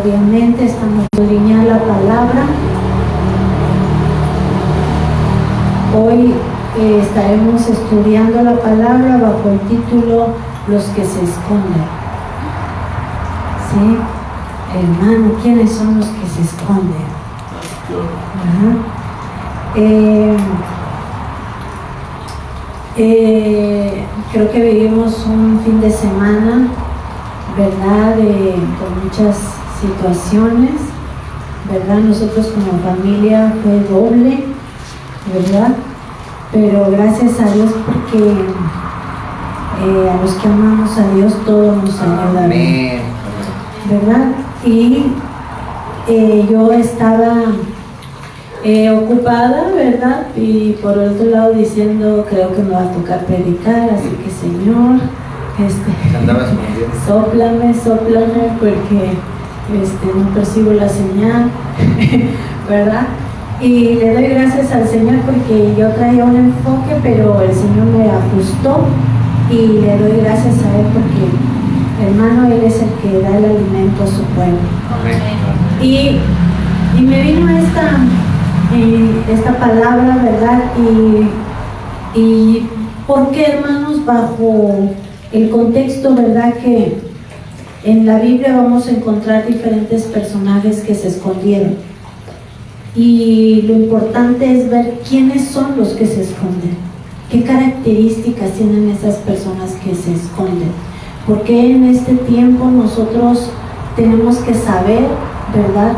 obviamente estamos escudriñando la palabra. Hoy estaremos estudiando la palabra bajo el título Los que se esconden. ¿Sí? Hermano, ¿quiénes son los que se esconden? Creo que vivimos un fin de semana, ¿verdad? Con muchas situaciones, ¿verdad? Nosotros como familia fue doble, ¿verdad? Pero gracias a Dios, porque a los que amamos a Dios todo nos ayuda bien, ¿verdad? Y yo estaba ocupada, ¿verdad? Y por otro lado diciendo, creo que me va a tocar predicar, así que Señor, sóplame, porque no percibo la señal, ¿verdad? Y le doy gracias al Señor porque yo traía un enfoque, pero el Señor me ajustó, y le doy gracias a Él porque, hermano, Él es el que da el alimento a su pueblo. Y me vino esta palabra, ¿verdad? Y ¿por qué, hermanos? Bajo el contexto, ¿verdad? Que en la Biblia vamos a encontrar diferentes personajes que se escondieron. Y lo importante es ver quiénes son los que se esconden. ¿Qué características tienen esas personas que se esconden? Porque en este tiempo nosotros tenemos que saber, ¿verdad?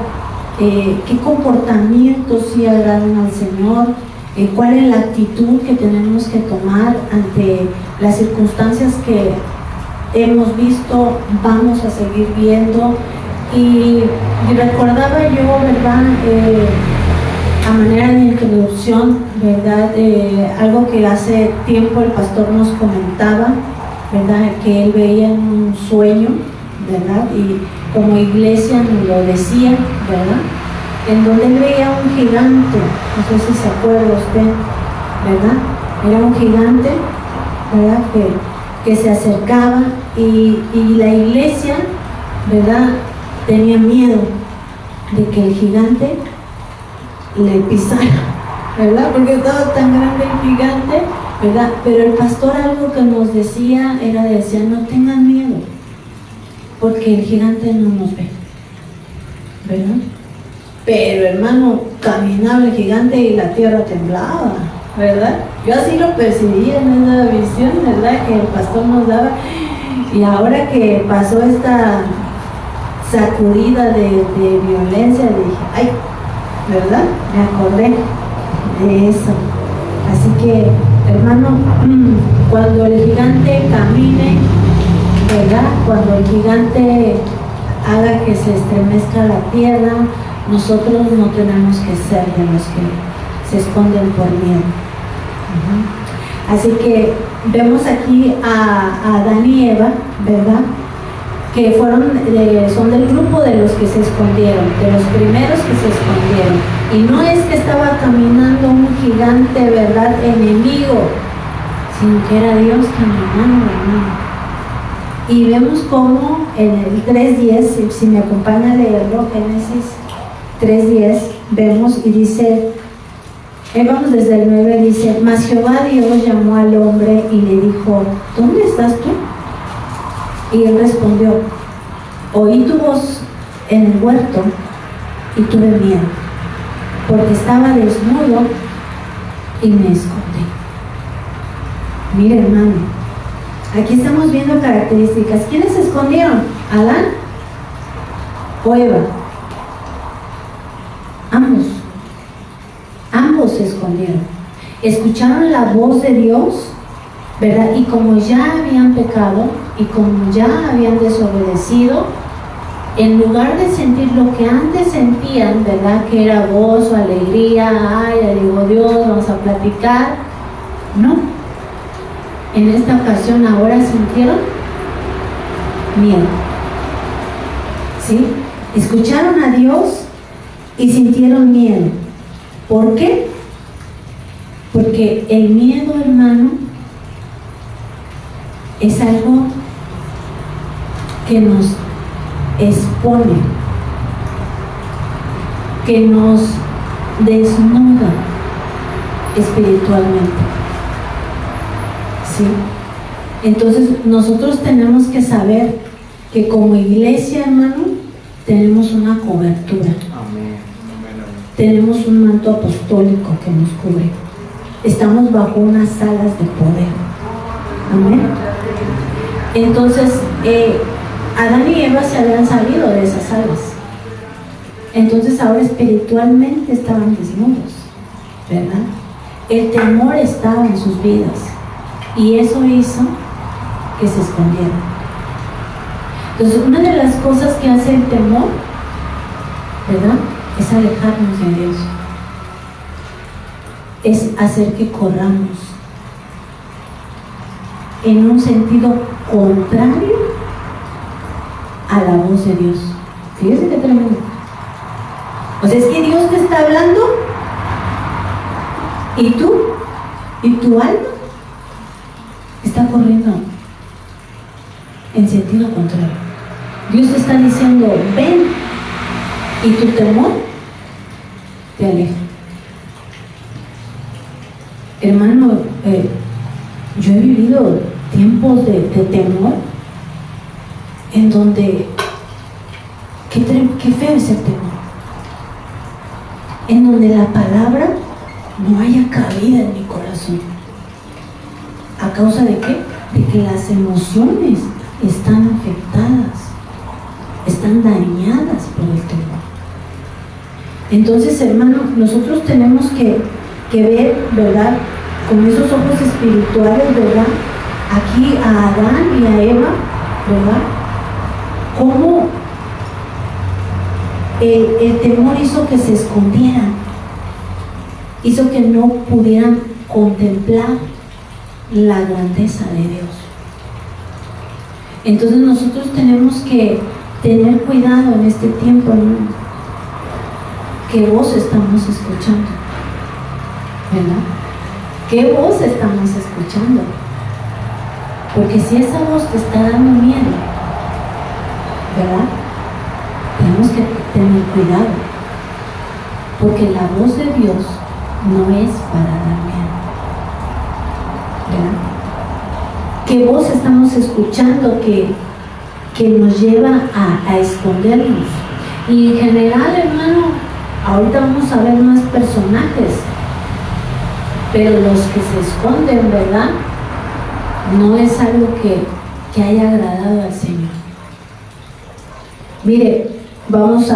Qué comportamientos sí agradan al Señor, cuál es la actitud que tenemos que tomar ante las circunstancias que hemos visto, vamos a seguir viendo. Y recordaba yo, ¿verdad? A manera de introducción, ¿verdad? Algo que hace tiempo el pastor nos comentaba, ¿verdad? Que él veía en un sueño, ¿verdad? Y como iglesia nos lo decía, ¿verdad? En donde él veía un gigante, no sé si se acuerda usted, ¿verdad? Era un gigante, ¿verdad? Que se acercaba, y la iglesia, ¿verdad? Tenía miedo de que el gigante le pisara, ¿verdad? Porque estaba tan grande el gigante, ¿verdad? Pero el pastor algo que nos decía decía, no tengan miedo, porque el gigante no nos ve, ¿verdad? Pero, hermano, caminaba el gigante y la tierra temblaba, ¿verdad? Yo así lo percibía en esa visión, ¿verdad? Que el pastor nos daba. Y ahora que pasó esta sacudida de violencia, dije, ay, ¿verdad? Me acordé de eso. Así que, hermano, cuando el gigante camine, ¿verdad? Cuando el gigante haga que se estremezca la tierra, nosotros no tenemos que ser de los que se esconden por miedo. Así que vemos aquí a Adán y Eva, ¿verdad? Que son del grupo de los que se escondieron, de los primeros que se escondieron. Y no es que estaba caminando un gigante, ¿verdad?, enemigo, sino que era Dios caminando, hermano. Y vemos cómo en el 3:10, si me acompaña a leerlo, Génesis 3:10, vemos y dice, vamos desde el 9, dice, mas Jehová Dios llamó al hombre y le dijo, ¿dónde estás tú? Y él respondió, oí tu voz en el huerto y tuve miedo, porque estaba desnudo y me escondí. Mire, hermano, aquí estamos viendo características. ¿Quiénes se escondieron? ¿Adán o Eva? Ambos se escondieron. Escucharon la voz de Dios, ¿verdad? Y como ya habían pecado y como ya habían desobedecido, en lugar de sentir lo que antes sentían, ¿verdad? Que era gozo, alegría, ay, ya llegó Dios, vamos a platicar. No. En esta ocasión ahora sintieron miedo. ¿Sí? Escucharon a Dios y sintieron miedo. ¿Por qué? Porque el miedo, hermano, es algo que nos expone, que nos desnuda espiritualmente. ¿Sí? Entonces nosotros tenemos que saber que como iglesia, hermano, tenemos una cobertura. Amén. Tenemos un manto apostólico que nos cubre. Estamos bajo unas alas de poder. Amén. Entonces, Adán y Eva se habían salido de esas alas. Entonces ahora espiritualmente estaban desnudos, ¿verdad? El temor estaba en sus vidas y eso hizo que se escondieran. Entonces, una de las cosas que hace el temor, ¿verdad?, es alejarnos de Dios, es hacer que corramos en un sentido contrario a la voz de Dios. Fíjense qué tremendo. O sea, es que Dios te está hablando y tu alma está corriendo en sentido contrario. Dios te está diciendo, ven, y tu temor te aleja. Hermano, yo he vivido tiempos de temor en donde, qué feo es el temor, en donde la palabra no haya cabida en mi corazón. ¿A causa de qué? De que las emociones están afectadas, están dañadas por el temor. Entonces, hermano, nosotros tenemos que ver, ¿verdad?, con esos ojos espirituales, ¿verdad?, aquí a Adán y a Eva, ¿verdad?, cómo el temor hizo que se escondieran, hizo que no pudieran contemplar la grandeza de Dios. Entonces nosotros tenemos que tener cuidado en este tiempo, hermano. ¿Qué voz estamos escuchando? ¿Verdad? ¿Qué voz estamos escuchando? Porque si esa voz te está dando miedo, ¿verdad?, tenemos que tener cuidado, porque la voz de Dios no es para dar miedo, ¿verdad? ¿Qué voz estamos escuchando que nos lleva a escondernos? Y en general, hermano, ahorita vamos a ver más personajes, pero los que se esconden, ¿verdad?, no es algo que haya agradado al Señor. Mire, vamos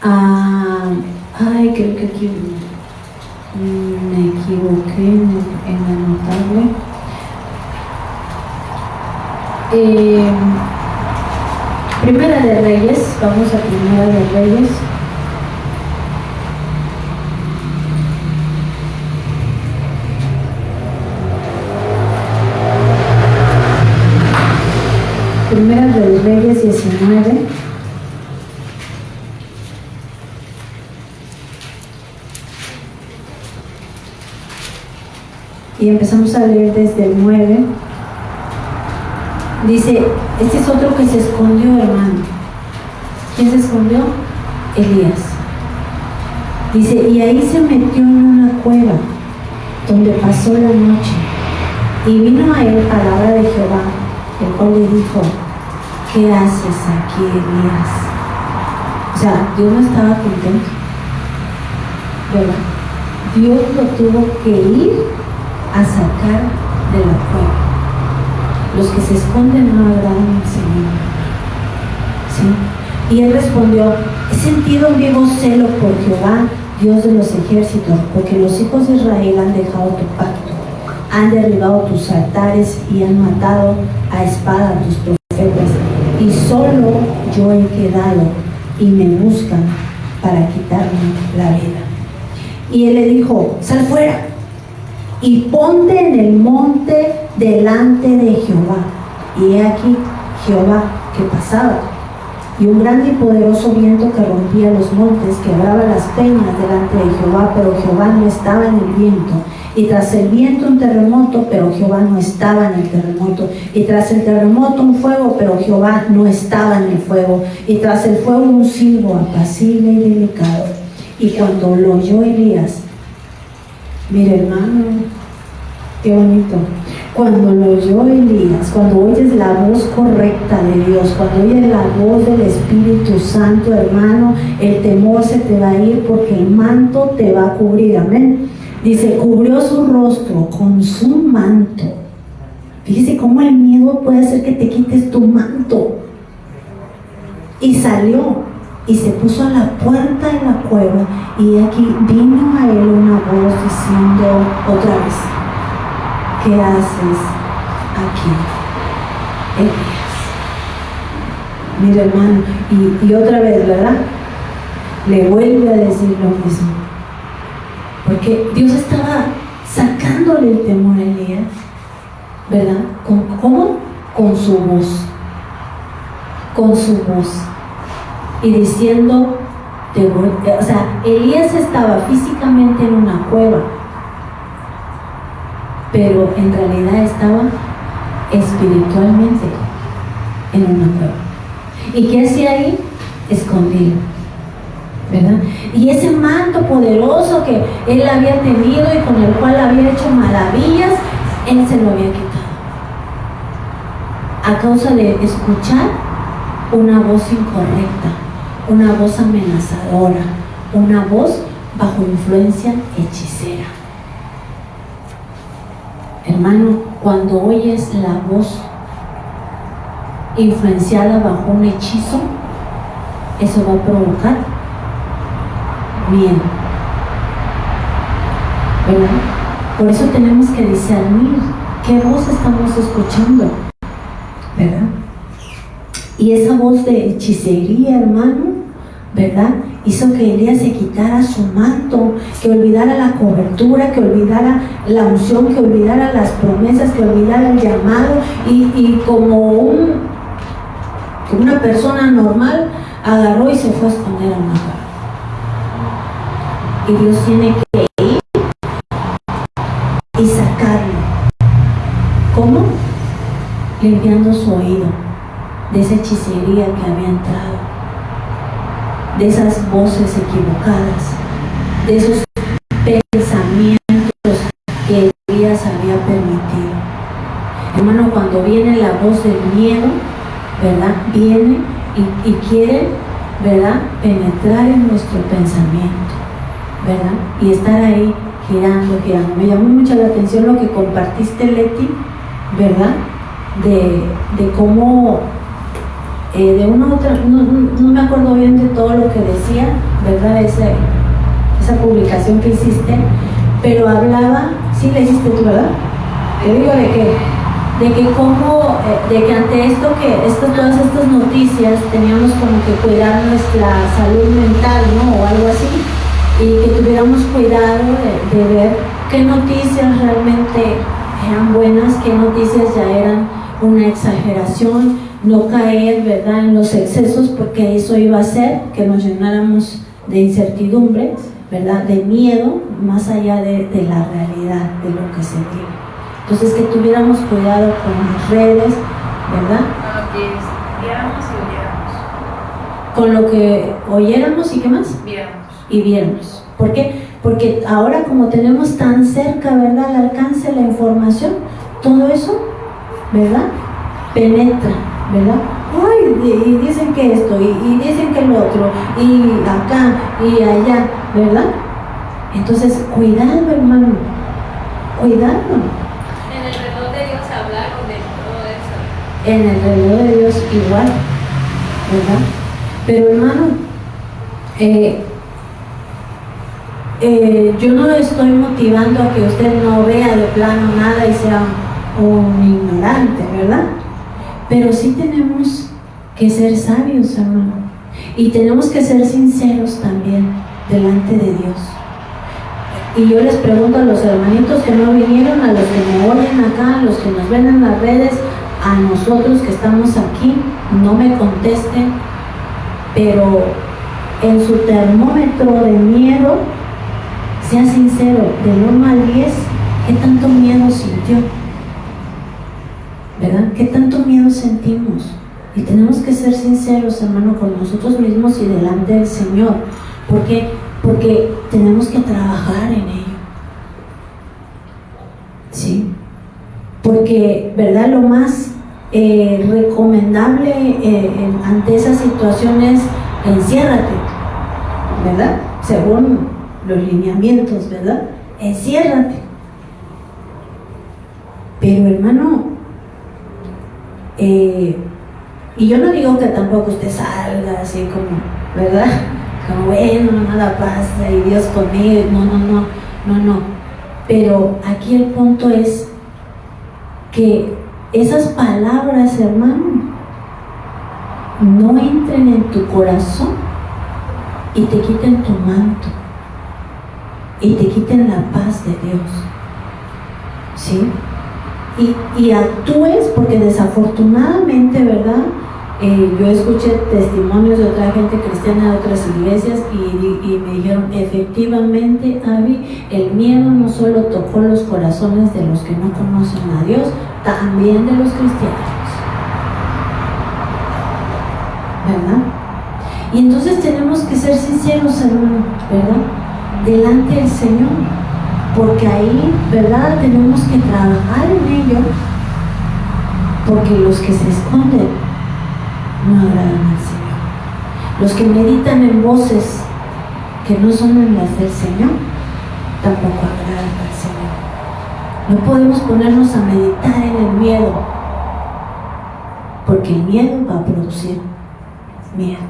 ay, creo que aquí me equivoqué en anotarle. Primera de Reyes, vamos a Primera de Reyes. Primera de Reyes 19. Y empezamos a leer desde el 9. Dice, este es otro que se escondió, hermano. ¿Quién se escondió? Elías. Dice, y ahí se metió en una cueva donde pasó la noche. Y vino a él palabra de Jehová, el cual le dijo, ¿qué haces aquí, Elías? O sea, Dios no estaba contento, ¿verdad? Dios lo tuvo que ir a sacar de la cueva. Los que se esconden no agradan al Señor, ¿sí? Y él respondió, he sentido un vivo celo por Jehová, Dios de los ejércitos, porque los hijos de Israel han dejado tu pacto, han derribado tus altares y han matado a espada a tus profetas, y solo yo he quedado, y me buscan para quitarme la vida. Y él le dijo, sal fuera y ponte en el monte delante de Jehová. Y he aquí Jehová que pasaba. Y un grande y poderoso viento que rompía los montes quebraba las peñas delante de Jehová, pero Jehová no estaba en el viento. Y tras el viento un terremoto, pero Jehová no estaba en el terremoto. Y tras el terremoto un fuego, pero Jehová no estaba en el fuego. Y tras el fuego un silbo apacible y delicado. Y cuando lo oyó Elías, mire hermano, qué bonito. Cuando lo oyó Elías, cuando oyes la voz correcta de Dios, cuando oyes la voz del Espíritu Santo, hermano, el temor se te va a ir porque el manto te va a cubrir, amén. Dice, cubrió su rostro con su manto. Fíjese cómo el miedo puede hacer que te quites tu manto. Y salió y se puso a la puerta de la cueva, y aquí vino a él una voz diciendo otra vez, ¿qué haces aquí, Elías? Mira hermano, y otra vez, ¿verdad? Le vuelve a decir lo mismo, porque Dios estaba sacándole el temor a Elías, ¿verdad? ¿Cómo? Con su voz, y diciendo, o sea, Elías estaba físicamente en una cueva, pero en realidad estaba espiritualmente en una cueva. ¿Y qué hacía ahí? Escondido, ¿verdad? Y ese manto poderoso que él había tenido y con el cual había hecho maravillas, él se lo había quitado a causa de escuchar una voz incorrecta, una voz amenazadora, una voz bajo influencia hechicera. Hermano, cuando oyes la voz influenciada bajo un hechizo, eso va a provocar miedo, ¿verdad? Por eso tenemos que discernir qué voz estamos escuchando, ¿verdad? Y esa voz de hechicería, hermano, ¿verdad? Hizo que Elías se quitara su manto, que olvidara la cobertura, que olvidara la unción, que olvidara las promesas, que olvidara el llamado, y como una persona normal agarró y se fue a esconder a una cueva. Y Dios tiene que ir y sacarlo. ¿Cómo? Limpiando su oído de esa hechicería que había entrado, de esas voces equivocadas, de esos pensamientos que Elías había permitido. Hermano, cuando viene la voz del miedo, ¿verdad? Viene y quiere, ¿verdad?, penetrar en nuestro pensamiento, ¿verdad? Y estar ahí girando. Me llamó mucho la atención lo que compartiste, Leti, ¿verdad? De cómo de una otra, no me acuerdo bien de todo lo que decía, ¿verdad? Esa publicación que hiciste, pero hablaba, sí la hiciste tú, ¿verdad? Te digo de que ante todas estas noticias teníamos como que cuidar nuestra salud mental, ¿no? O algo así, y que tuviéramos cuidado de ver qué noticias realmente eran buenas, qué noticias ya eran una exageración, no caer, ¿verdad?, en los excesos, porque eso iba a hacer que nos llenáramos de incertidumbre, ¿verdad?, de miedo, más allá de la realidad, de lo que se vive. Entonces, que tuviéramos cuidado con las redes, ¿verdad? Con lo que oyéramos y ¿qué más? Viéramos. ¿Por qué? Porque ahora, como tenemos tan cerca, ¿verdad?, al alcance de la información, todo eso, ¿verdad?, penetra, ¿verdad? Ay, y dicen que esto, y dicen que el otro, y acá, y allá, ¿verdad? Entonces, cuidado, hermano, cuidado. En el reloj de Dios hablaron de todo eso. En el reloj de Dios igual, ¿verdad? Pero hermano, yo no estoy motivando a que usted no vea de plano nada y sea un ignorante, ¿verdad? Pero sí tenemos que ser sabios, hermano, y tenemos que ser sinceros también delante de Dios. Y yo les pregunto a los hermanitos que no vinieron, a los que me oyen acá, a los que nos ven en las redes, a nosotros que estamos aquí, no me contesten pero en su termómetro de miedo, sea sincero, del 1 al 10, ¿qué tanto miedo sintió? ¿Verdad? ¿Qué tanto miedo sentimos? Y tenemos que ser sinceros, hermano, con nosotros mismos y delante del Señor. ¿Por qué? Porque tenemos que trabajar en ello. ¿Sí? Porque, ¿verdad? Lo más recomendable ante esas situaciones, enciérrate, ¿verdad? Según los lineamientos, ¿verdad? Enciérrate. Pero, hermano, y yo no digo que tampoco usted salga así como, ¿verdad? Como, bueno, nada pasa y Dios conmigo. No. Pero aquí el punto es que esas palabras, hermano, no entren en tu corazón y te quiten tu manto y te quiten la paz de Dios. ¿Sí? Y actúes, porque desafortunadamente, ¿verdad? Yo escuché testimonios de otra gente cristiana de otras iglesias y me dijeron, efectivamente, Abby, el miedo no solo tocó los corazones de los que no conocen a Dios, también de los cristianos, ¿verdad? Y entonces tenemos que ser sinceros, hermano, ¿verdad? Delante del Señor, porque ahí, ¿verdad? Tenemos que trabajar en ello, porque los que se esconden no agradan al Señor. Los que meditan en voces que no son en las del Señor, tampoco agradan al Señor. No podemos ponernos a meditar en el miedo, porque el miedo va a producir miedo,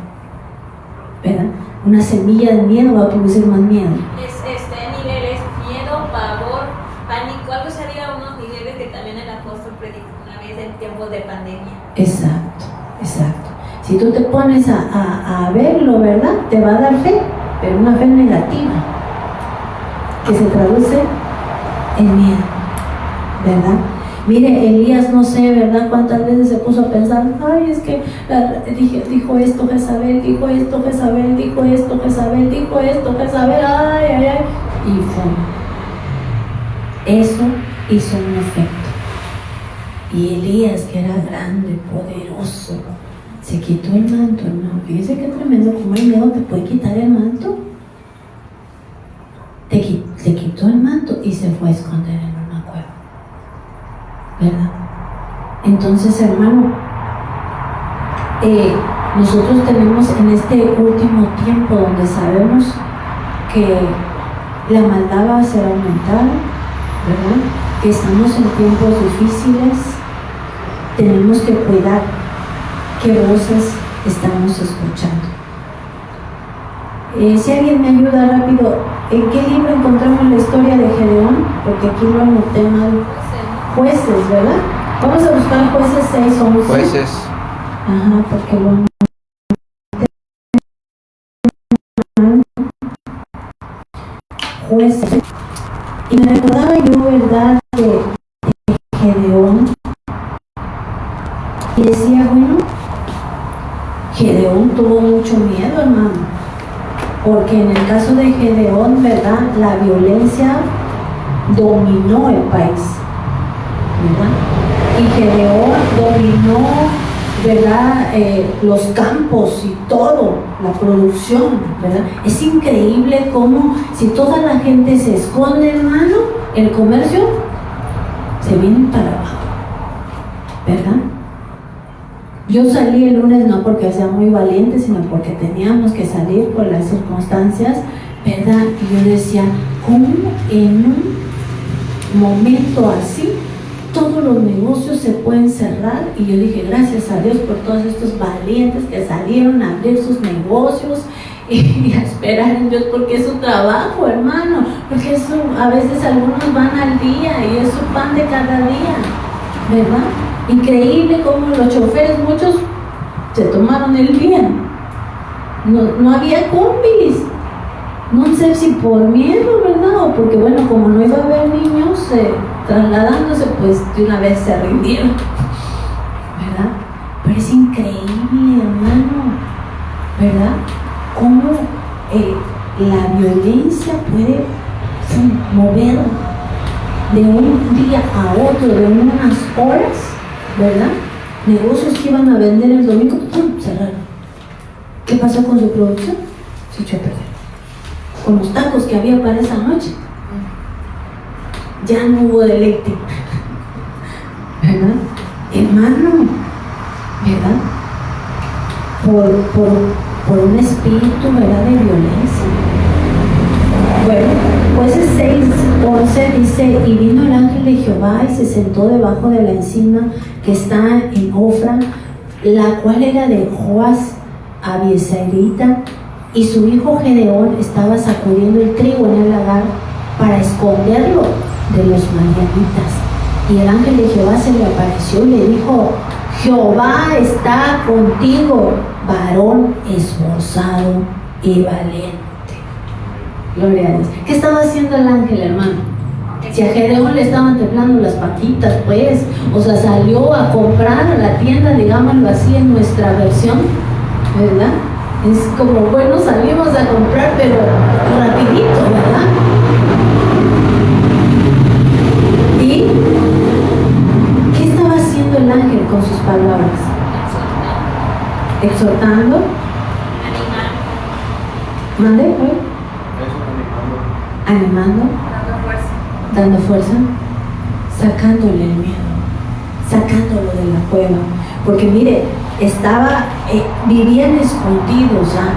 ¿verdad? Una semilla de miedo va a producir más miedo. Niveles, miedo, pavor, pánico, algo sería unos niveles que también el apóstol predicó una vez en tiempos de pandemia. Exacto. Si tú te pones a verlo, ¿verdad? Te va a dar fe, pero una fe negativa, que se traduce en miedo, ¿verdad? Mire, Elías, no sé, ¿verdad? Cuántas veces se puso a pensar, ay, es que dijo esto Jezabel, dijo esto Jezabel, dijo esto Jezabel, dijo esto Jezabel, ay, y fue. Eso hizo un efecto. Y Elías, que era grande, poderoso, se quitó el manto, hermano. Fíjese qué tremendo, como el miedo te puede quitar el manto. Te quitó el manto y se fue a esconder en una cueva, ¿verdad? Entonces, hermano, nosotros tenemos en este último tiempo donde sabemos que la maldad va a ser aumentada, ¿verdad? Que estamos en tiempos difíciles, tenemos que cuidar qué voces estamos escuchando. Si alguien me ayuda rápido, ¿en qué libro encontramos la historia de Gedeón? Porque aquí lo anoté mal. Jueces, ¿verdad? Vamos a buscar Jueces 6:11. Jueces. Ajá, porque lo anoté mal. Jueces. Y me recordaba yo, ¿verdad?, de Gedeón. Y decía, bueno, Gedeón tuvo mucho miedo, hermano, porque en el caso de Gedeón, ¿verdad?, la violencia dominó el país, ¿verdad? Y Gedeón dominó, ¿verdad?, los campos y todo, la producción, ¿verdad? Es increíble cómo, si toda la gente se esconde, hermano, el comercio se viene para abajo, ¿verdad? Yo salí el lunes no porque sea muy valiente, sino porque teníamos que salir por las circunstancias, ¿verdad? Y yo decía, ¿cómo en un momento así todos los negocios se pueden cerrar? Y yo dije, gracias a Dios por todos estos valientes que salieron a abrir sus negocios y a esperar en Dios, porque es su trabajo, hermano, porque eso, a veces algunos van al día y es su pan de cada día, ¿verdad? Increíble como los choferes, muchos se tomaron el día, no había combis, no sé si por miedo, ¿verdad? O porque, bueno, como no iba a haber niños trasladándose, pues de una vez se rindieron, ¿verdad? Pero es increíble, hermano, ¿verdad? Cómo la violencia puede mover de un día a otro, de unas horas, ¿verdad? Negocios que iban a vender el domingo, ¡pum!, cerraron. ¿Qué pasó con su producción? Se echó a perder. Con los tacos que había para esa noche, ya no hubo deleite, ¿verdad? Hermano, ¿verdad? Por un espíritu, ¿verdad?, de violencia. Bueno, pues el 6:11 dice: y vino el ángel de Jehová y se sentó debajo de la encina que está en Ofra, la cual era de Joas Abiezerita, y su hijo Gedeón estaba sacudiendo el trigo en el lagar para esconderlo de los madianitas. Y el ángel de Jehová se le apareció y le dijo: Jehová está contigo, varón esforzado y valiente. Gloria a Dios. ¿Qué estaba haciendo el ángel, hermano? Si a Gedeón le estaban temblando las patitas, pues, o sea, salió a comprar a la tienda, digámoslo así en nuestra versión, ¿verdad? Es como, bueno, salimos a comprar, pero rapidito, ¿verdad? ¿Y qué estaba haciendo el ángel con sus palabras? Exhortando. ¿Mande? ¿Eh? Animando, dando fuerza, sacándole el miedo, sacándolo de la cueva, porque mire, vivían escondidos ya,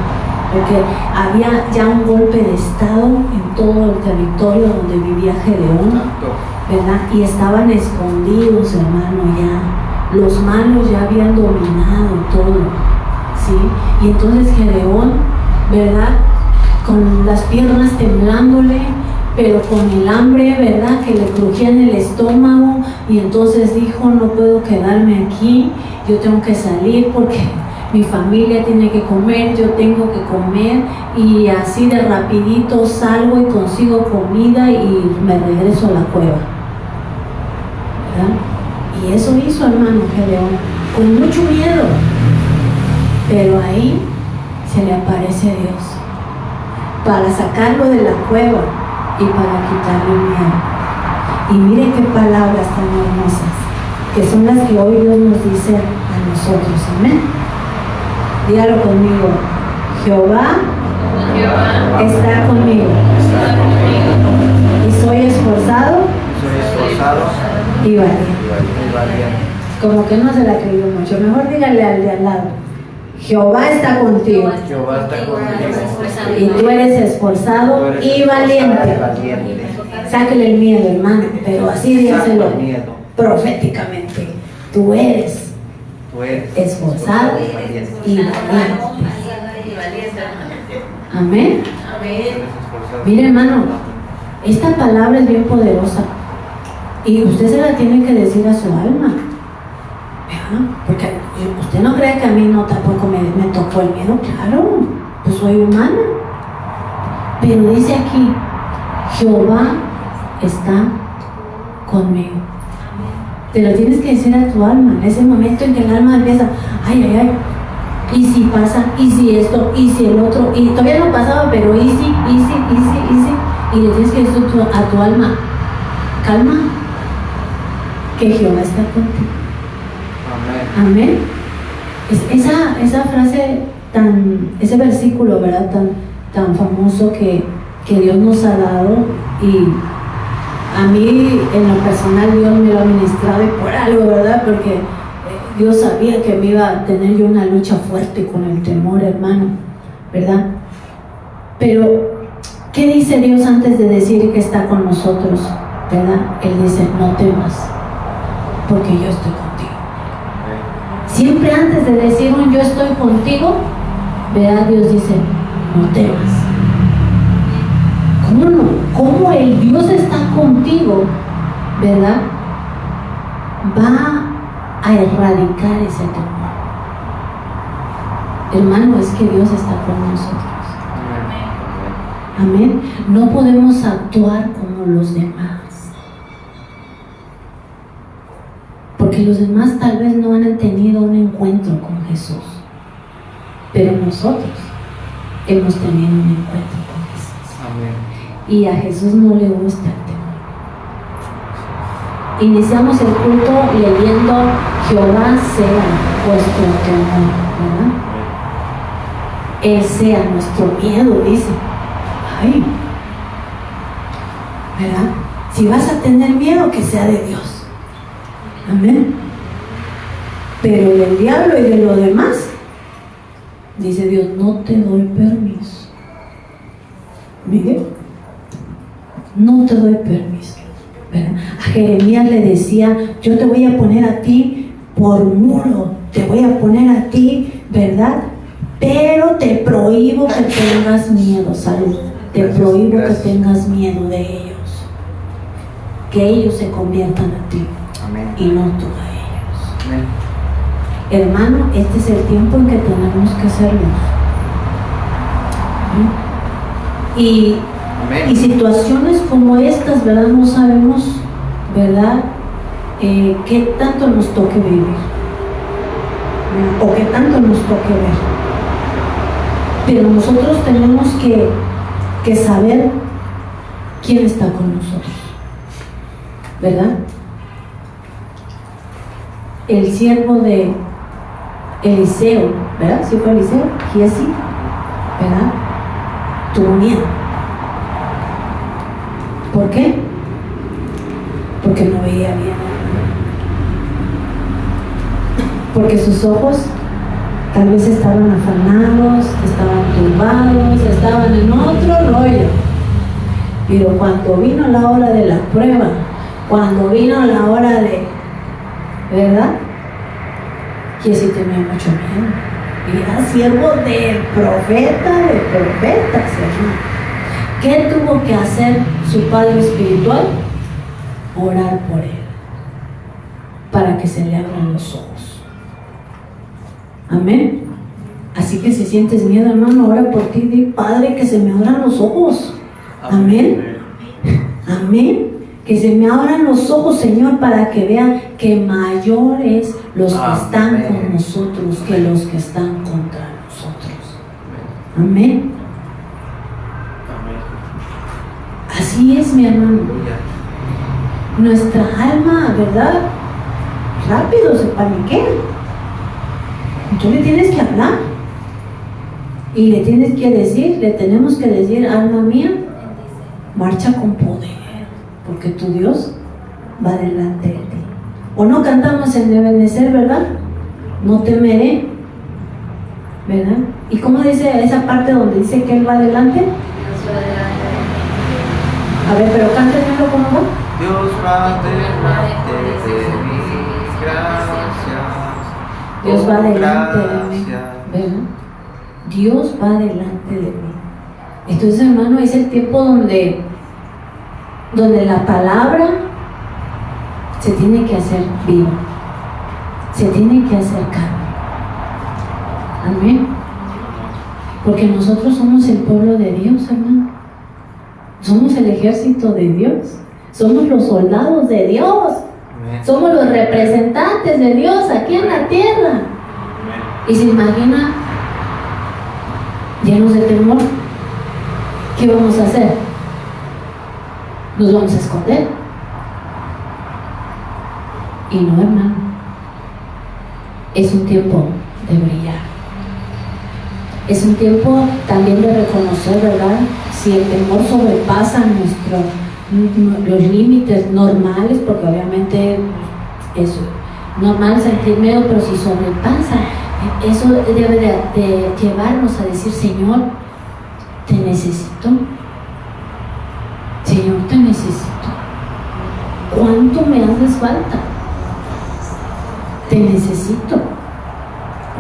porque había ya un golpe de estado en todo el territorio donde vivía Gedeón, ¿verdad? Y estaban escondidos, hermano, ya los malos ya habían dominado todo, ¿sí? Y entonces Gedeón, ¿verdad?, con las piernas temblándole, pero con el hambre, ¿verdad?, que le crujía en el estómago, y entonces dijo: no puedo quedarme aquí, yo tengo que salir porque mi familia tiene que comer, yo tengo que comer, y así de rapidito salgo y consigo comida y me regreso a la cueva, ¿verdad? Y eso hizo, hermano, Gedeón, con mucho miedo, pero ahí se le aparece Dios para sacarlo de la cueva y para quitarle el miedo. Y mire qué palabras tan hermosas, que son las que hoy Dios nos dice a nosotros. Amén. Dígalo conmigo: Jehová está conmigo, y soy esforzado y valiente. Como que no se la creyó mucho. Mejor dígale al de al lado: Jehová está contigo, y tú eres esforzado y valiente. Sáquele el miedo, hermano, pero así dígaselo proféticamente: tú eres esforzado y valiente. Amén. Mire, hermano, esta palabra es bien poderosa y usted se la tiene que decir a su alma, ¿verdad? Porque usted no cree que a mí no tampoco me tocó el miedo. Claro, pues soy humana, pero dice aquí: Jehová está conmigo. Te lo tienes que decir a tu alma en ese momento en que el alma empieza: ay, y si pasa, y si esto, y si el otro, y todavía no pasaba, pero y si, y le tienes que decir a tu alma: calma, que Jehová está contigo. Amén. Esa frase ese versículo, ¿verdad?, tan famoso que Dios nos ha dado, y a mí en lo personal Dios me lo ha ministrado, y por algo, ¿verdad?, porque Dios sabía que me iba a tener yo una lucha fuerte con el temor, hermano, ¿verdad? Pero ¿qué dice Dios antes de decir que está con nosotros, ¿verdad? Él dice: no temas, porque yo estoy contigo. Siempre antes de decir un yo estoy contigo, ¿verdad?, Dios dice: no temas. ¿Cómo no? ¿Cómo el Dios está contigo, ¿verdad?, va a erradicar ese temor? Hermano, es que Dios está con nosotros. Amén. No podemos actuar como los demás, porque los demás tal vez no han tenido un encuentro con Jesús, pero nosotros hemos tenido un encuentro con Jesús. Amén. Y a Jesús no le gusta el temor. Iniciamos el culto leyendo Jehová sea vuestro temor, ¿verdad? Él sea nuestro miedo, dice. Ay, ¿verdad? Si vas a tener miedo, que sea de Dios. Amén. Pero del diablo y de lo demás, dice Dios, no te doy permiso. Miguel, no te doy permiso. ¿Verdad? A Jeremías le decía, yo te voy a poner a ti por muro, te voy a poner a ti, ¿verdad? Pero te prohíbo que tengas miedo, salud. Te prohíbo que tengas miedo de ellos. Que ellos se conviertan a ti. Amén. Y no tú a ellos. Amén. Hermano, este es el tiempo en que tenemos que ser luz. Y situaciones como estas, ¿verdad? No sabemos, ¿verdad? Qué tanto nos toque vivir. O qué tanto nos toque ver. Pero nosotros tenemos que saber quién está con nosotros. ¿Verdad? El siervo de Eliseo, ¿verdad? ¿Sí fue Eliseo? Giesi, ¿verdad? Tuvo miedo. ¿Por qué? Porque no veía bien. Porque sus ojos tal vez estaban afanados, estaban turbados, estaban en otro rollo. Pero cuando vino la hora de la prueba, cuando vino la hora de, ¿verdad? Giesi tenía mucho miedo. Y era siervo del profeta de profetas, hermano. ¿Qué tuvo que hacer su padre espiritual? Orar por él, para que se le abran los ojos. Amén. Así que si sientes miedo, hermano, ora por ti, di, Padre, que se me abran los ojos. Amén. Amén. Que se me abran los ojos, Señor, para que vean que mayores los que están con nosotros que los que están contra nosotros. Amén. Así es, mi hermano. Nuestra alma, ¿verdad? Rápido se paniquea. Tú le tienes que hablar. Y le tienes que decir, le tenemos que decir, alma mía, marcha con poder. Porque tu Dios va delante de ti. O no cantamos en Ebenecer, ¿verdad? No temeré. ¿Verdad? ¿Y cómo dice esa parte donde dice que Él va delante? Dios va delante. A ver, pero cántenmelo como va. Dios va delante de mí, gracias. Dios va delante de mí. Gracias. ¿Verdad? Dios va delante de mí. Entonces, hermano, es el tiempo donde la palabra se tiene que hacer viva. Se tiene que hacer carne. Amén. Porque nosotros somos el pueblo de Dios, hermano. Somos el ejército de Dios. Somos los soldados de Dios. Somos los representantes de Dios aquí en la tierra. Y se imagina, llenos de temor, ¿qué vamos a hacer? Nos vamos a esconder. Y no, hermano. Es un tiempo de brillar. Es un tiempo también de reconocer, ¿verdad? Si el temor sobrepasa los límites normales, porque obviamente es normal sentir miedo, pero si sobrepasa, eso debe de llevarnos a decir, Señor, te necesito. Señor, te necesito. ¿Cuánto me haces falta? Te necesito.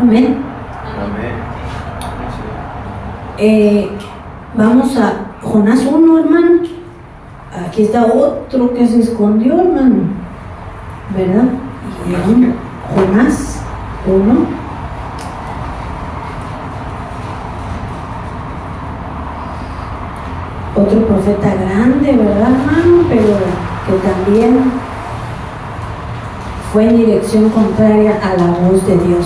Amén. Vamos a Jonás 1, hermano. Aquí está otro que se escondió, hermano. ¿Verdad? Y Jonás 1. Otro profeta grande, ¿verdad, hermano? Pero que también fue en dirección contraria a la voz de Dios.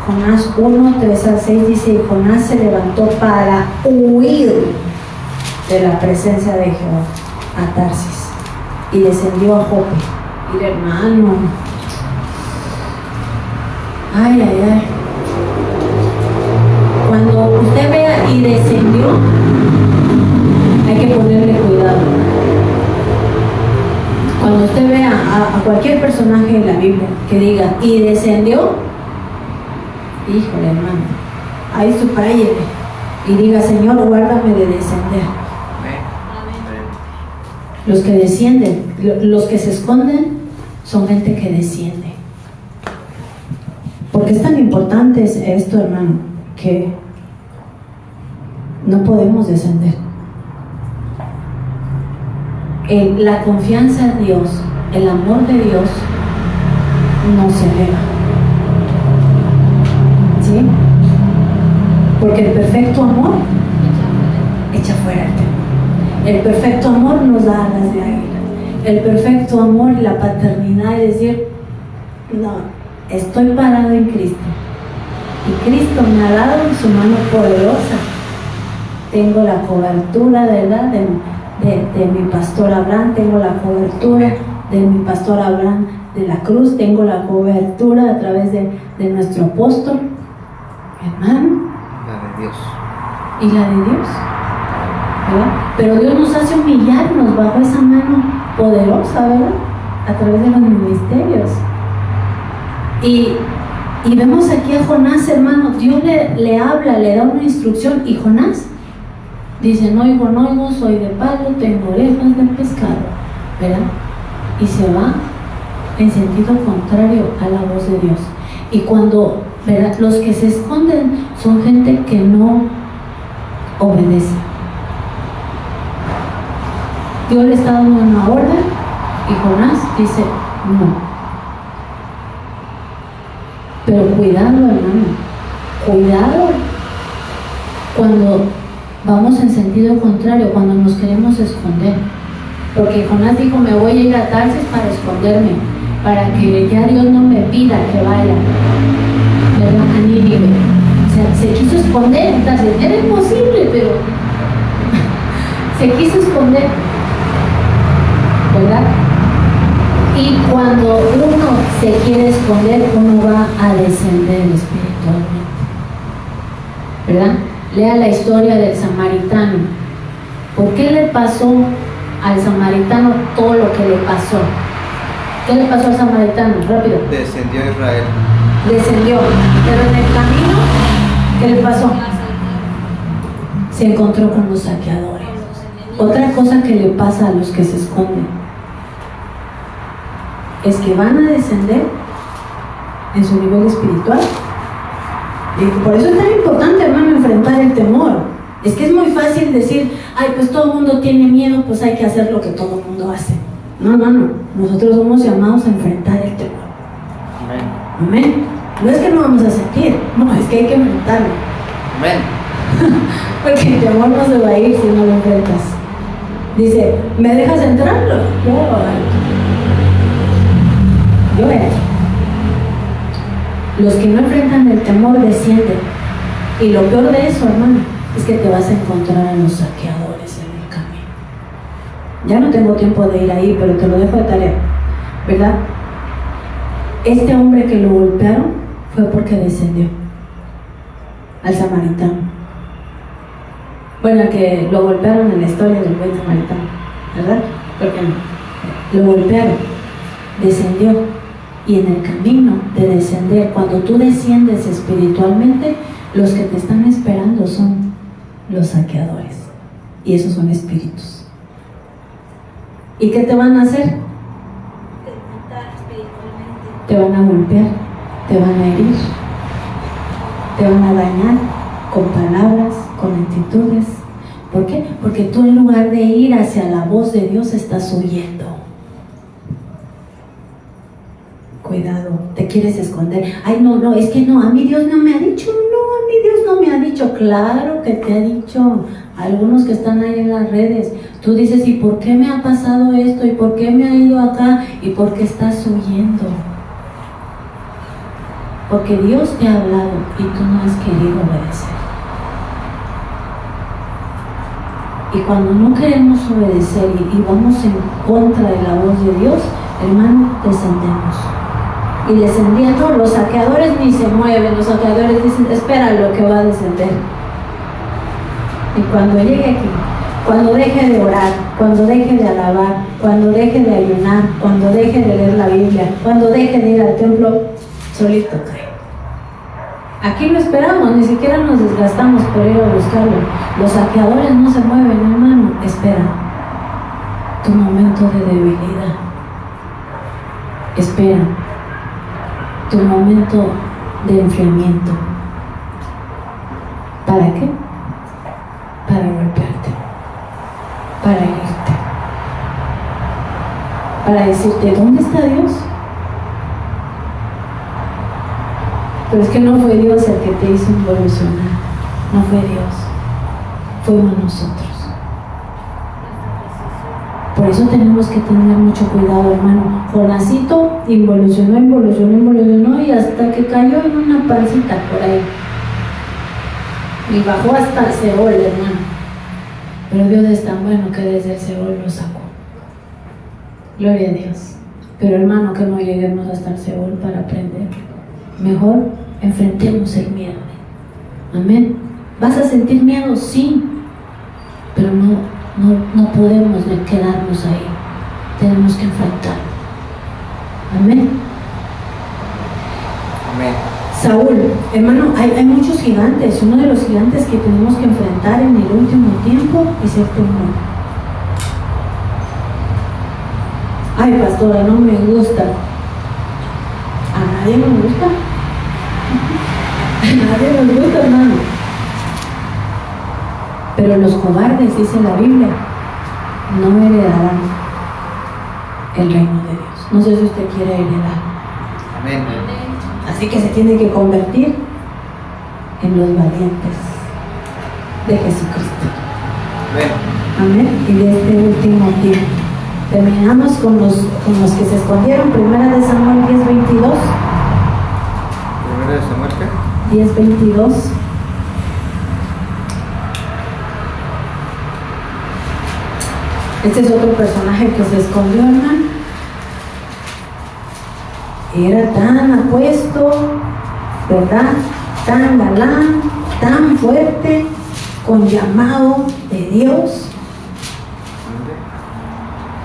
Jonás 1, 3 al 6 dice: y Jonás se levantó para huir de la presencia de Jehová a Tarsis y descendió a Jope. Mira, hermano, ay, ay, ay. Cuando usted vea y descendió, hay que ponerle cuidado. Cuando usted vea a cualquier personaje de la Biblia que diga y descendió, híjole, hermano, ahí supráyele y diga: Señor, guárdame de descender. Los que descienden, los que se esconden, son gente que desciende. Porque es tan importante esto, hermano, que no podemos descender. La confianza en Dios, el amor de Dios, no se eleva. ¿Sí? Porque el perfecto amor echa fuera el temor. El perfecto amor nos da alas de águila. El perfecto amor y la paternidad es decir: no, estoy parado en Cristo. Y Cristo me ha dado su mano poderosa. Tengo la cobertura, ¿verdad?, de mi pastor Abraham. Tengo la cobertura de mi pastor Abraham de la cruz. Tengo la cobertura a través de nuestro apóstol, hermano. La de Dios. Y la de Dios, ¿verdad? Pero Dios nos hace humillarnos bajo esa mano poderosa, ¿verdad?, a través de los ministerios. Y vemos aquí a Jonás, hermano. Dios le habla, le da una instrucción, y Jonás dice: no oigo, soy de palo, tengo orejas de pescado, ¿verdad? Y se va en sentido contrario a la voz de Dios. Y cuando, ¿verdad?, los que se esconden son gente que no obedece. Dios le está dando una orden y Jonás dice: no. Pero cuidado, hermano, cuidado cuando vamos en sentido contrario, cuando nos queremos esconder. Porque Jonás dijo: me voy a ir a Tarsis para esconderme, para que ya Dios no me pida que vaya, ¿verdad?, a Nínive. O sea, se quiso esconder en Tarsis. Era imposible, pero se quiso esconder, ¿verdad? Y cuando uno se quiere esconder, uno va a descender espiritualmente, ¿verdad? Lea la historia del samaritano. ¿Por qué le pasó al samaritano todo lo que le pasó? ¿Qué le pasó al samaritano? Rápido. Descendió a Israel. Descendió, pero en el camino, ¿qué le pasó? Se encontró con los saqueadores. Otra cosa que le pasa a los que se esconden es que van a descender en su nivel espiritual. Y por eso es tan importante, hermano, enfrentar el temor. Es que es muy fácil decir: ay, pues todo el mundo tiene miedo, pues hay que hacer lo que todo el mundo hace. No, hermano, nosotros somos llamados a enfrentar el temor. Amén. Amén. No es que no vamos a sentir, no, es que hay que enfrentarlo. Amén. Porque el temor no se va a ir si no lo enfrentas. Dice: ¿me dejas entrarlo? Yo entro. Los que no enfrentan el temor descienden. Y lo peor de eso, hermano, es que te vas a encontrar a los saqueadores en el camino. Ya no tengo tiempo de ir ahí, pero te lo dejo de tarea, ¿verdad? Este hombre que lo golpearon fue porque descendió al samaritano. Bueno, que lo golpearon en la historia del buen samaritano, ¿verdad? Porque lo golpearon, descendió. Y en el camino de descender, cuando tú desciendes espiritualmente, los que te están esperando son los saqueadores. Y esos son espíritus. ¿Y qué te van a hacer? Te van a golpear, te van a herir, te van a dañar con palabras, con actitudes. ¿Por qué? Porque tú, en lugar de ir hacia la voz de Dios, estás huyendo. Cuidado, te quieres esconder. Ay, no, es que no, a mí Dios no me ha dicho. No, a mí Dios no me ha dicho. Claro que te ha dicho. Algunos que están ahí en las redes, tú dices: ¿y por qué me ha pasado esto? ¿Y por qué me ha ido acá? ¿Y por qué estás huyendo? porque Dios te ha hablado y tú no has querido obedecer. Y cuando no queremos obedecer y vamos en contra de la voz de Dios, hermano, descendemos. Y descendiendo, los saqueadores ni se mueven, los saqueadores dicen, espera lo que va a descender. Y cuando llegue aquí, cuando deje de orar, cuando deje de alabar, cuando deje de ayunar, cuando deje de leer la Biblia, cuando deje de ir al templo, solito cae. Aquí lo esperamos, ni siquiera nos desgastamos por ir a buscarlo. Los saqueadores no se mueven, hermano, espera tu momento de debilidad. Espera tu momento de enfriamiento. ¿Para qué? Para golpearte, para herirte, para decirte, ¿dónde está Dios? Pero es que no fue Dios el que te hizo involucionar, no fue Dios, fuimos nosotros. Por eso tenemos que tener mucho cuidado, hermano. Jonasito involucionó y hasta que cayó en una pancita por ahí. Y bajó hasta el Seol, hermano. Pero Dios es tan bueno que desde el Seol lo sacó. Gloria a Dios. Pero hermano, que no lleguemos hasta el Seol para aprender. Mejor enfrentemos el miedo. Amén. ¿Vas a sentir miedo? Sí. Pero no podemos quedarnos ahí. Tenemos que enfrentar. Amén. Amén. Saúl, hermano, hay muchos gigantes. Uno de los gigantes que tenemos que enfrentar en el último tiempo es el temor. Ay, pastora, no me gusta. A nadie nos gusta. A nadie nos gusta, hermano. Pero los cobardes, dice la Biblia, no heredarán el reino de Dios. No sé si usted quiere heredar. Amén. Así que se tiene que convertir en los valientes de Jesucristo. Amén. Amén. Y de este último tiempo. Terminamos con los que se escondieron. Primera de Samuel 10:22. Primera de Samuel, ¿qué? 10:22. Este es otro personaje que se escondió, hermano. Era tan apuesto, ¿verdad? Tan galán, tan fuerte, con llamado de Dios.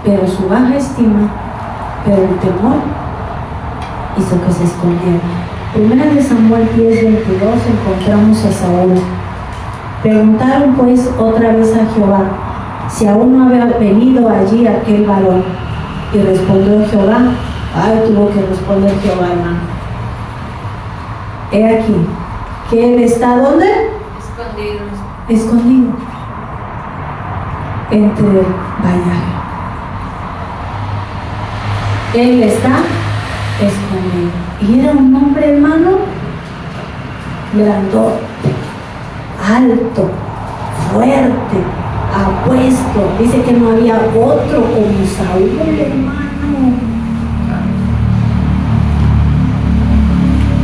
Pero su baja estima, pero el temor hizo que se escondiera. Primera de Samuel 10:22 encontramos a Saúl. Preguntaron pues otra vez a Jehová si aún no había venido allí aquel varón. Y respondió Jehová. Ay, tuvo que responder Jehová, hermano. He aquí, que él está ¿dónde? Escondido. Entre el vallaje. Él está escondido. Y era un hombre, hermano, grandote, alto, fuerte, apuesto. Dice que no había otro como Saúl, hermano.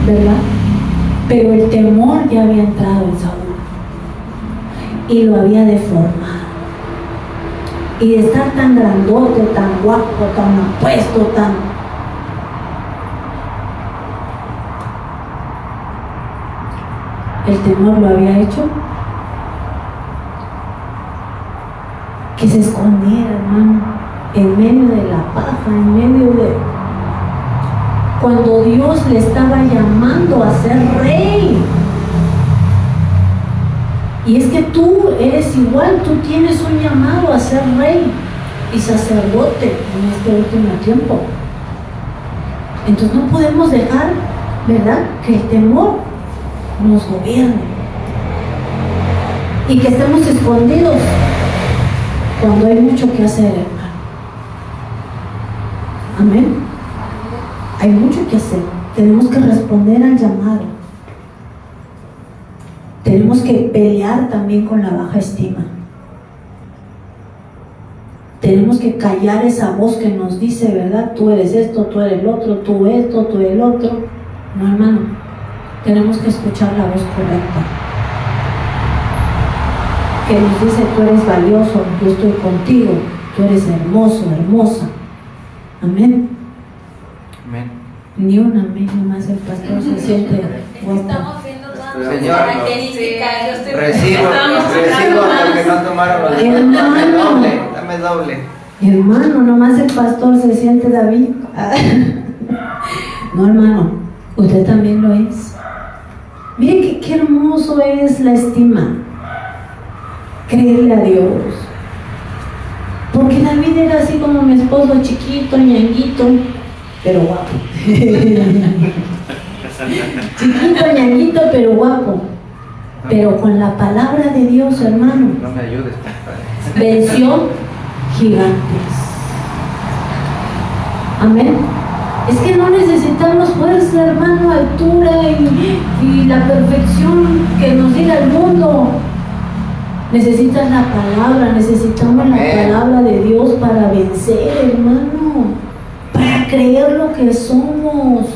¿Verdad? Pero el temor ya había entrado en Saúl y lo había deformado. Y de estar tan grandote, tan guapo, tan apuesto, tan... El temor lo había hecho que se escondiera, hermano, en medio de la paja, en medio de... Cuando Dios le estaba llamando a ser rey. Y es que tú eres igual, tú tienes un llamado a ser rey y sacerdote en este último tiempo. Entonces no podemos dejar, ¿verdad?, que el temor nos gobierne y que estemos escondidos cuando hay mucho que hacer, hermano. Amén. Hay mucho que hacer. Tenemos que responder al llamado. Tenemos que pelear también con la baja estima. Tenemos que callar esa voz que nos dice, ¿verdad? Tú eres esto, tú eres el otro, tú esto, tú el otro. No, hermano. tenemos que escuchar la voz correcta, que nos dice: tú eres valioso, yo estoy contigo, tú eres hermoso, hermosa. Amén. Amén. Ni un amén, nomás el pastor se siente guapo. Estamos viendo todas las Señor, características. Yo estoy Recibo porque no tomaron los Hermano. Dame doble. Hermano, nomás el pastor se siente David. No, hermano, usted también lo es. Mire qué hermoso es la estima, creerle a Dios. Porque David era así como mi esposo, chiquito, ñanguito, pero guapo. Chiquito, ñanguito, pero guapo. Pero con la palabra de Dios, hermano, No me ayudes, compadre. venció gigantes. Amén. Es que no necesitamos fuerza, hermano, altura y la perfección que nos diga el mundo. Necesitas la palabra, necesitamos la palabra de Dios para vencer, hermano, para creer lo que somos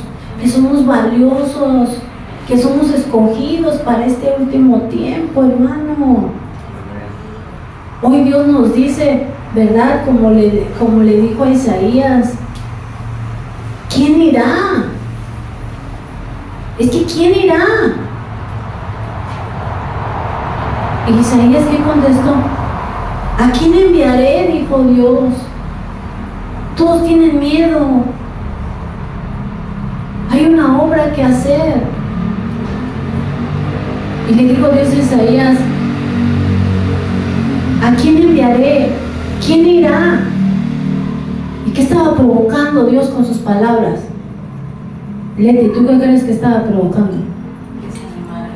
valiosos, que somos escogidos para este último tiempo, hermano. Hoy Dios nos dice, ¿verdad? Como le dijo a Isaías, ¿quién irá? Es que ¿quién irá? Y Isaías, ¿qué contestó? ¿A quién enviaré? Dijo Dios. Todos tienen miedo. Hay una obra que hacer. Y le dijo Dios a Isaías, ¿a quién enviaré? ¿Quién irá? ¿Y qué estaba provocando Dios con sus palabras? Leti, ¿tú qué crees que estaba provocando? Que se animara,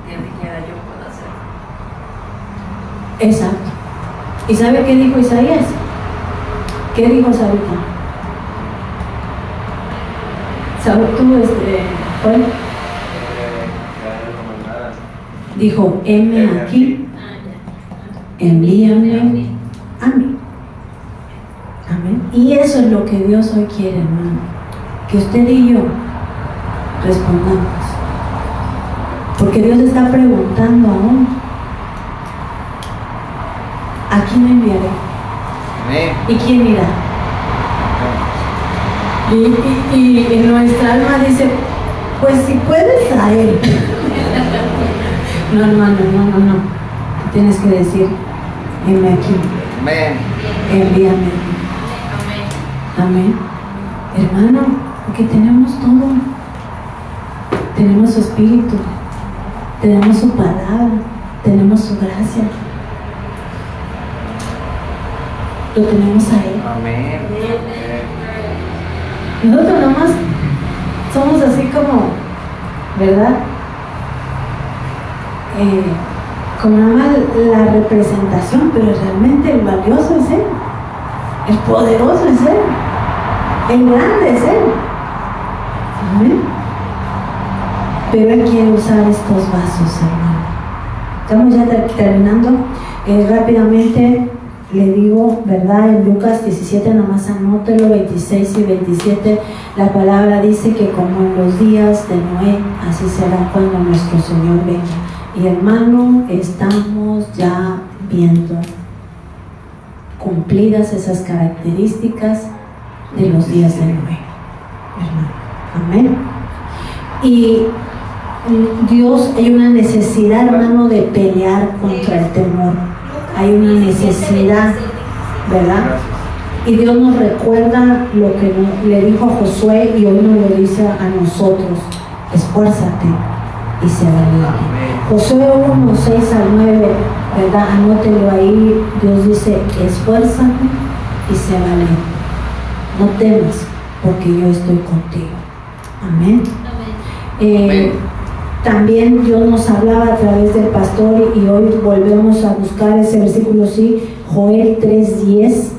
que dijera yo puedo hacerlo. Exacto. ¿Y sabe qué dijo Isaías? ¿Qué dijo Sarita? ¿Sabes tú, cuál? Dijo, heme aquí, envíame a mí. Amén. Y eso es lo que Dios hoy quiere, hermano, que usted y yo respondamos, porque Dios está preguntando aún, ¿a quién enviaré? Amén. ¿Y quién irá? Y en nuestra alma dice, pues si puedes, a él. No, hermano, no. Tienes que decir, heme aquí, Amén. envíame. Amén. Hermano, porque tenemos todo. Tenemos su espíritu, tenemos su palabra, tenemos su gracia. Lo tenemos a él. Amén. Nosotros nomás somos así como, ¿verdad? Como nada más la representación, pero realmente el valioso es Él, el poderoso es Él, el grande es Él. Amén. Pero Él quiere usar estos vasos, hermano. Estamos ya terminando. Rápidamente le digo, ¿verdad? En Lucas 17, nomás anótelo, 26 y 27, la palabra dice que como en los días de Noé, así será cuando nuestro Señor venga. Y hermano, estamos ya viendo cumplidas esas características de los días de Noé, hermano. Amén. Y Dios, hay una necesidad, hermano, de pelear contra el temor. Hay una necesidad, ¿verdad? Y Dios nos recuerda lo que le dijo a Josué y hoy nos lo dice a nosotros: esfuérzate y sé valiente. Josué 1, 6 al 9, ¿verdad? Anótelo ahí. Dios dice: esfuérzate y sé valiente. No temas, porque yo estoy contigo. Amén. También Dios nos hablaba a través del pastor y hoy volvemos a buscar ese versículo, sí, Joel 3:10.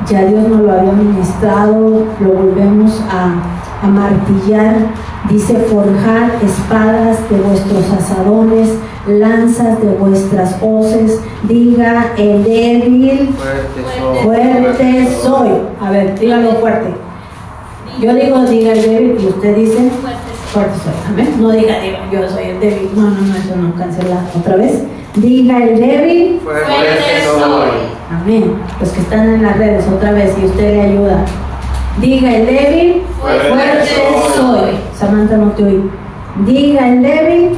Ya Dios nos lo había ministrado, lo volvemos a a martillar, dice forjar espadas de vuestros asadones, lanzas de vuestras hoces, diga el débil, fuerte soy. A ver, dígalo fuerte. Yo digo, diga el débil, y usted dice, fuerte soy. Amén. No diga, yo soy el débil. No, eso no, cancela otra vez. Diga el débil, fuerte soy. amén. Los que están en las redes, otra vez, y usted le ayuda. Diga el débil, fuerte soy. Samantha, no te oí. Diga el débil,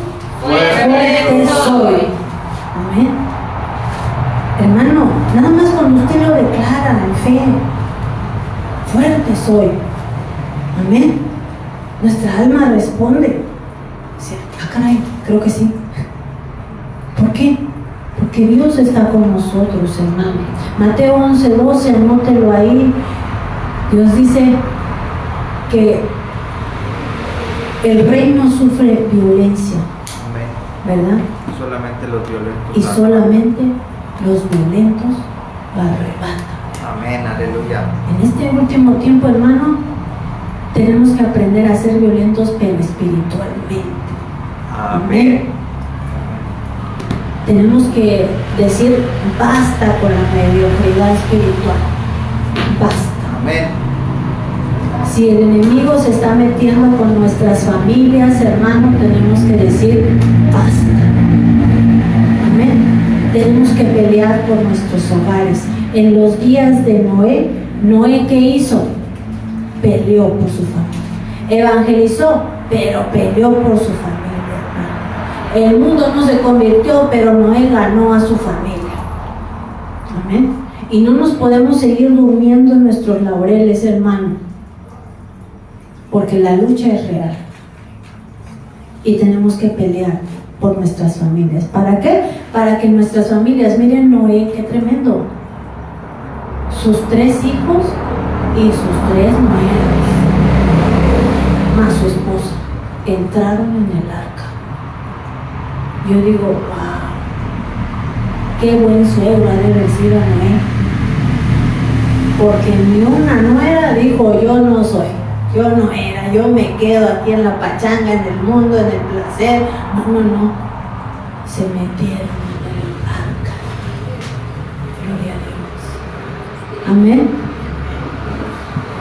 fuerte soy. Amén. Hermano, nada más cuando usted lo declara en fe, fuerte soy. Amén. Nuestra alma responde. Ah, caray, creo que sí. ¿Por qué? Porque Dios está con nosotros, hermano. Mateo 11:12, anótelo ahí. Dios dice que el reino sufre violencia, ¿verdad? Solamente los violentos. Y solamente los violentos lo arrebatan. Amén, aleluya. En este último tiempo, hermano, tenemos que aprender a ser violentos, pero espiritualmente. Amén. Tenemos que decir basta con la mediocridad espiritual. Basta. Amén. Si el enemigo se está metiendo con nuestras familias, hermano, tenemos que decir basta. Amén. Tenemos que pelear por nuestros hogares. En los días de Noé, ¿qué hizo? Peleó por su familia. Evangelizó, pero peleó por su familia. El mundo no se convirtió, pero Noé ganó a su familia. Amén. Y no nos podemos seguir durmiendo en nuestros laureles, hermano, porque la lucha es real y tenemos que pelear por nuestras familias. ¿Para qué? Para que nuestras familias, miren Noé, qué tremendo, sus 3 hijos y sus 3 mujeres más su esposa entraron en el arca. Yo digo, wow, qué buen suegro ha de haber sido Noé, porque ni una nuera dijo, yo no soy, yo no era, yo me quedo aquí en la pachanga, en el mundo, en el placer. No, se metieron en el arca. Gloria a Dios. Amén.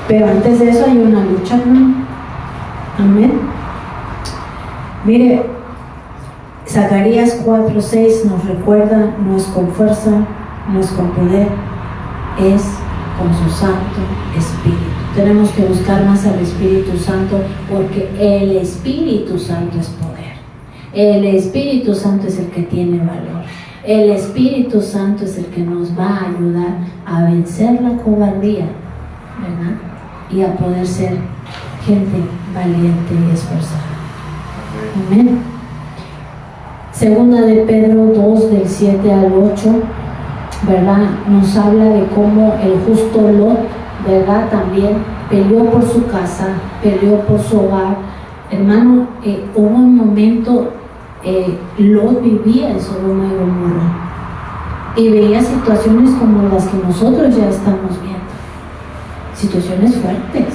Pero antes de eso hay una lucha, ¿no? Amén. Mire, Zacarías 4:6 nos recuerda, no es con fuerza, no es con poder, es con su Santo Espíritu. Tenemos que buscar más al Espíritu Santo, porque el Espíritu Santo es poder. El Espíritu Santo es el que tiene valor. El Espíritu Santo es el que nos va a ayudar a vencer la cobardía, ¿verdad? Y a poder ser gente valiente y esforzada. Amén. Segunda de Pedro 2, del 7 al 8, ¿verdad? Nos habla de cómo el justo Lot, ¿verdad? También peleó por su casa, peleó por su hogar. Hermano, hubo un momento, Lot vivía en Sodoma y Gomorra y veía situaciones como las que nosotros ya estamos viendo. Situaciones fuertes,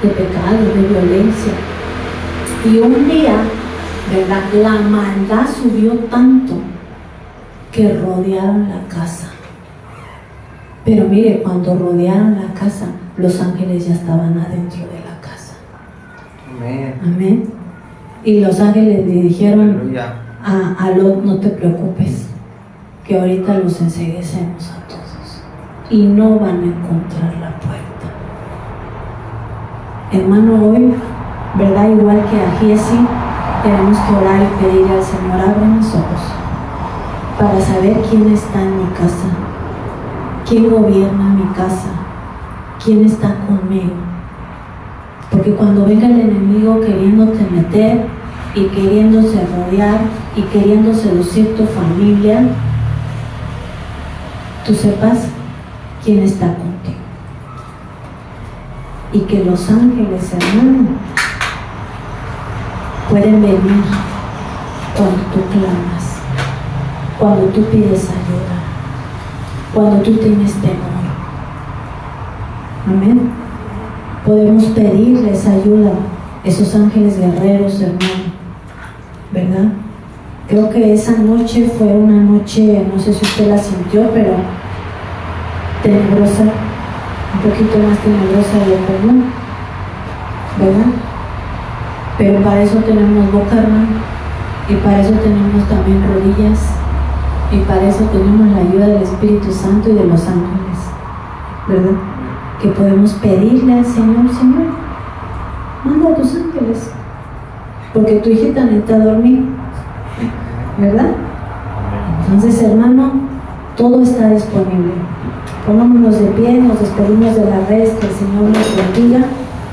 de pecado, de violencia. Y un día, ¿verdad?, la maldad subió tanto que rodearon la casa. Pero mire, cuando rodearon la casa, los ángeles ya estaban adentro de la casa. Amén. Amén. Y los ángeles le dijeron Aleluya. a Lot, no te preocupes, que ahorita los enceguecemos a todos y no van a encontrar la puerta. Hermano, hoy, ¿verdad?, igual que a Giesi, tenemos que orar y pedir al Señor, abre mis ojos para saber quién está en mi casa, quién gobierna mi casa, quién está conmigo. Porque cuando venga el enemigo queriéndote meter y queriéndose rodear y queriendo seducir tu familia, tú sepas quién está contigo. Y que los ángeles, hermano, pueden venir cuando tú clamas, cuando tú pides ayuda, cuando tú tienes temor. Amén. Podemos pedirles ayuda, esos ángeles guerreros, hermano, ¿verdad? Creo que esa noche fue una noche, no sé si usted la sintió, pero tenebrosa, un poquito más tenebrosa de lo común, ¿verdad? Pero para eso tenemos boca, hermano, y para eso tenemos también rodillas, y para eso tenemos la ayuda del Espíritu Santo y de los ángeles, ¿verdad? Que podemos pedirle al Señor, Señor, manda a tus ángeles, porque tu hijita necesita dormir, ¿verdad? Entonces, hermano, todo está disponible. Pongámonos de pie, nos despedimos de la red, que el Señor nos bendiga.